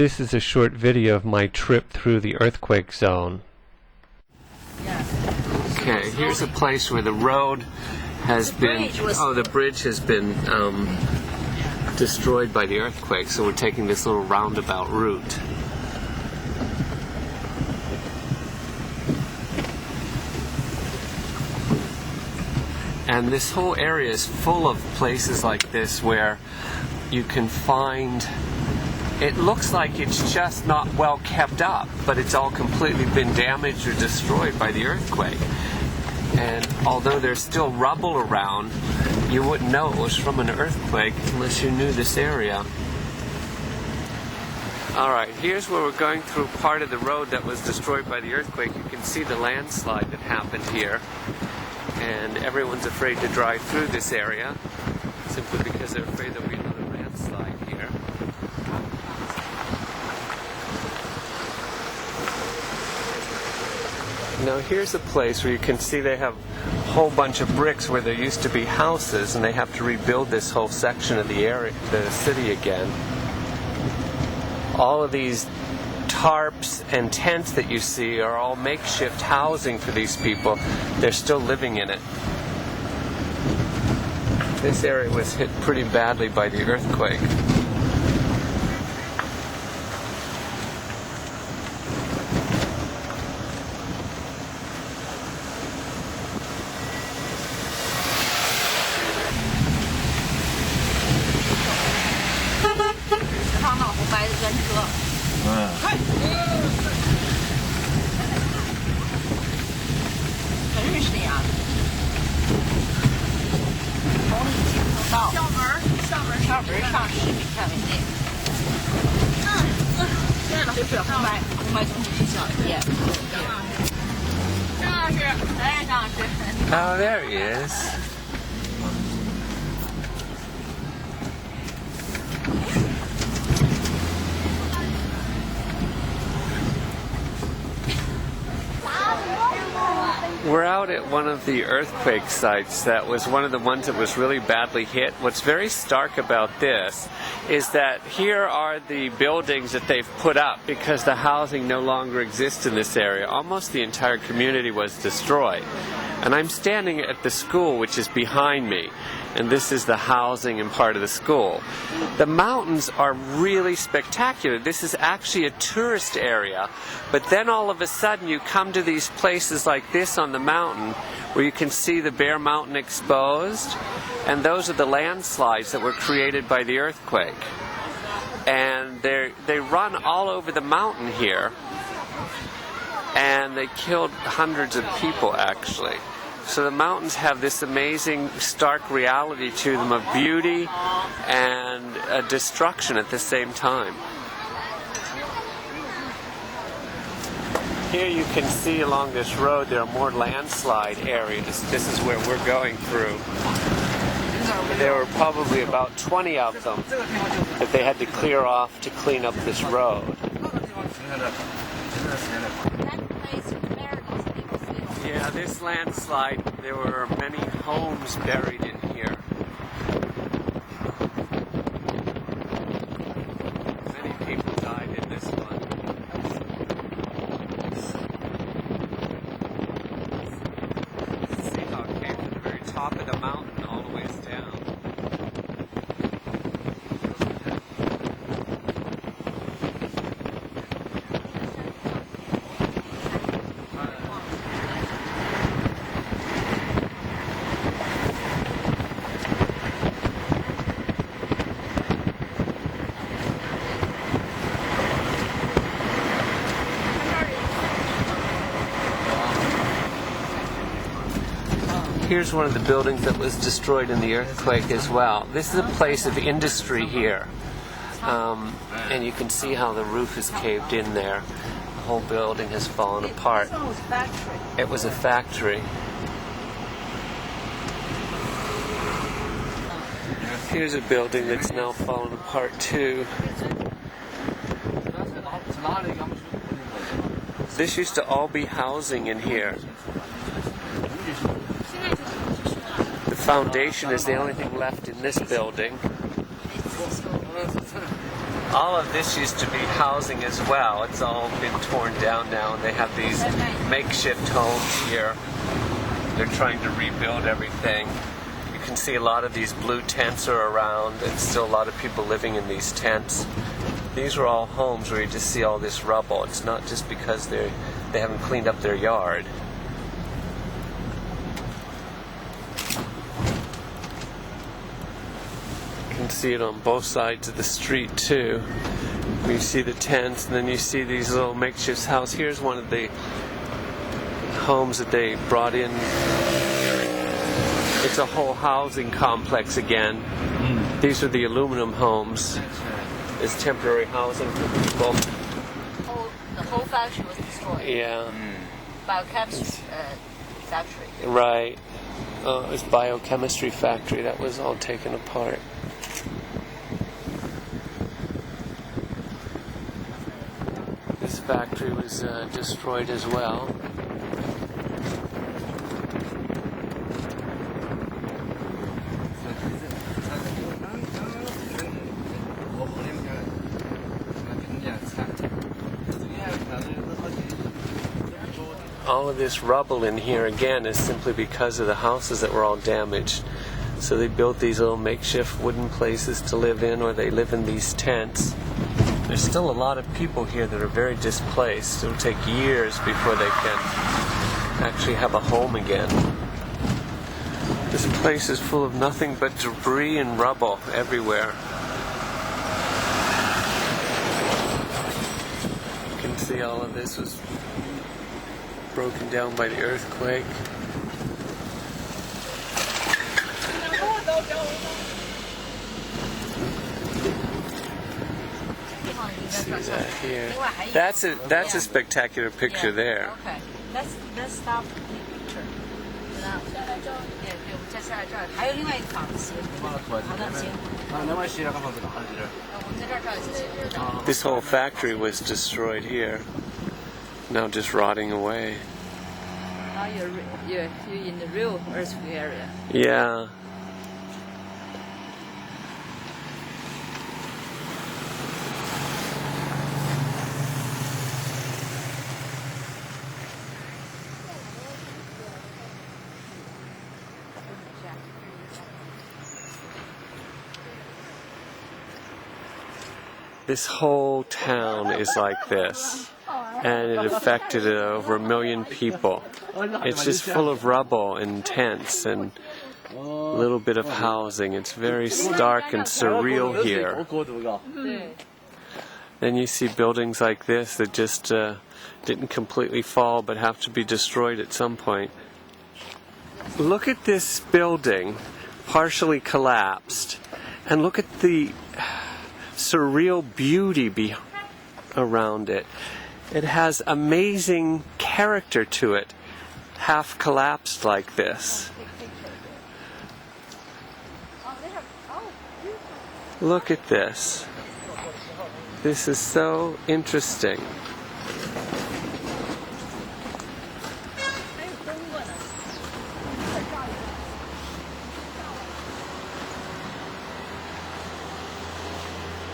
This is a short video of my trip through the earthquake zone. Okay, here's a place where the road has been, the bridge has been destroyed by the earthquake, so we're taking this little roundabout route. And this whole area is full of places like this where you can find, it looks like it's just not well kept up, but it's all completely been damaged or destroyed by the earthquake. And although there's still rubble around, you wouldn't know it was from an earthquake unless you knew this area. Alright, here's where we're going through part of the road that was destroyed by the earthquake. You can see the landslide that happened here. And everyone's afraid to drive through this area simply because they're afraid there'll be another landslide here. Now here's a place where you can see they have a whole bunch of bricks where there used to be houses, and they have to rebuild this whole section of the area, the city again. All of these tarps and tents that you see are all makeshift housing for these people. They're still living in it. This area was hit pretty badly by the earthquake. Oh, there he is. We're out at one of the earthquake sites that was one of the ones that was really badly hit. What's very stark about this is that here are the buildings that they've put up because the housing no longer exists in this area. Almost the entire community was destroyed. And I'm standing at the school, which is behind me, and this is the housing and part of the school. The mountains are really spectacular. This is actually a tourist area, but then all of a sudden you come to these places like this on the mountain where you can see the bare mountain exposed, and those are the landslides that were created by the earthquake. And they run all over the mountain here, and they killed hundreds of people actually. So the mountains have this amazing stark reality to them of beauty and destruction at the same time. Here you can see along this road there are more landslide areas. This is where we're going through. There were probably about 20 of them that they had to clear off to clean up this road. Yeah, this landslide, there were many homes buried in here. Many people died in this one. See how it came from the very top of the mountain all the way down. Here's one of the buildings that was destroyed in the earthquake as well. This is a place of industry here. And you can see how the roof is caved in there. The whole building has fallen apart. It was a factory. Here's a building that's now fallen apart too. This used to all be housing in here. The foundation is the only thing left in this building. all of this used to be housing as well. It's all been torn down now, and they have these makeshift homes here. They're trying to rebuild everything. You can see a lot of these blue tents are around, and still a lot of people living in these tents. These are all homes where you just see all this rubble. It's not just because they haven't cleaned up their yard. You can see it on both sides of the street too. You see the tents, and then you see these little makeshift houses. Here's one of the homes that they brought in. It's a whole housing complex again. These are the aluminum homes. It's temporary housing for people. The whole factory was destroyed. Yeah. Biochemistry factory. Right. Oh, it was biochemistry factory. That was all taken apart. This factory was destroyed as well. All of this rubble in here again is simply because of the houses that were all damaged. So they built these little makeshift wooden places to live in, or they live in these tents. There's still a lot of people here that are very displaced. It'll take years before they can actually have a home again. This place is full of nothing but debris and rubble everywhere. You can see all of this was broken down by the earthquake. See that here. That's a spectacular picture there. Okay, let's stop the picture. 还有另外一个房子，好的，行。我们在这儿照一次。This whole factory was destroyed here. Now just rotting away. Now you're in the real earthquake area. Yeah. This whole town is like this, and it affected over 1 million people. It's just full of rubble and tents and a little bit of housing. It's very stark and surreal here. Then you see buildings like this that just didn't completely fall but have to be destroyed at some point. Look at this building, partially collapsed, and look at the surreal beauty around it. It has amazing character to it, half collapsed like this. Look at this. This is so interesting.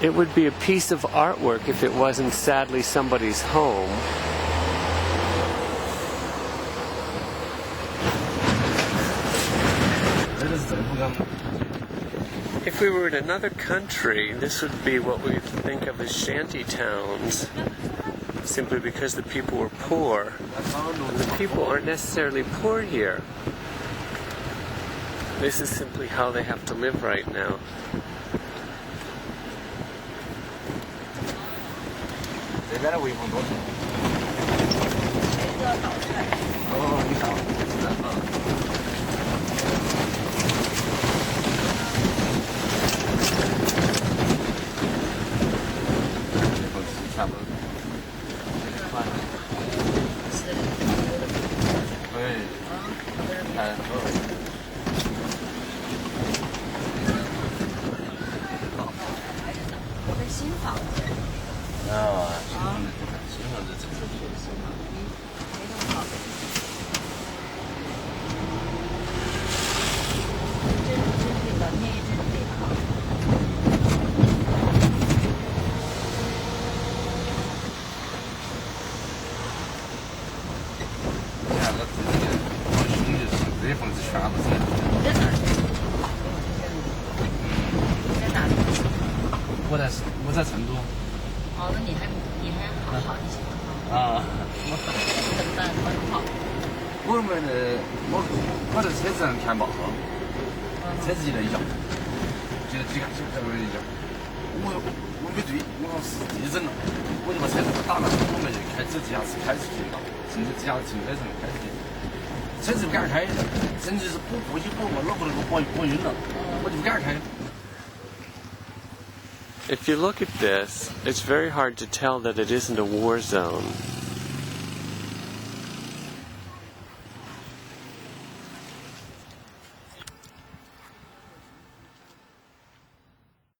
It would be a piece of artwork if it wasn't sadly somebody's home. If we were in another country, this would be what we think of as shanty towns, simply because the people were poor. And the people aren't necessarily poor here. This is simply how they have to live right now. 在成都。哦，那你还好一些。啊。我很慢，很好。我在车子上看报，车子一来一叫，就几个一叫，我没对，我说是地震了，我就把车子打了，我们就开走地下室开出去了，甚至地下停车场开出去，车子不敢开，甚至是过去我脑壳那个火晕了，我就不敢开。If you look at this, it's very hard to tell that it isn't a war zone.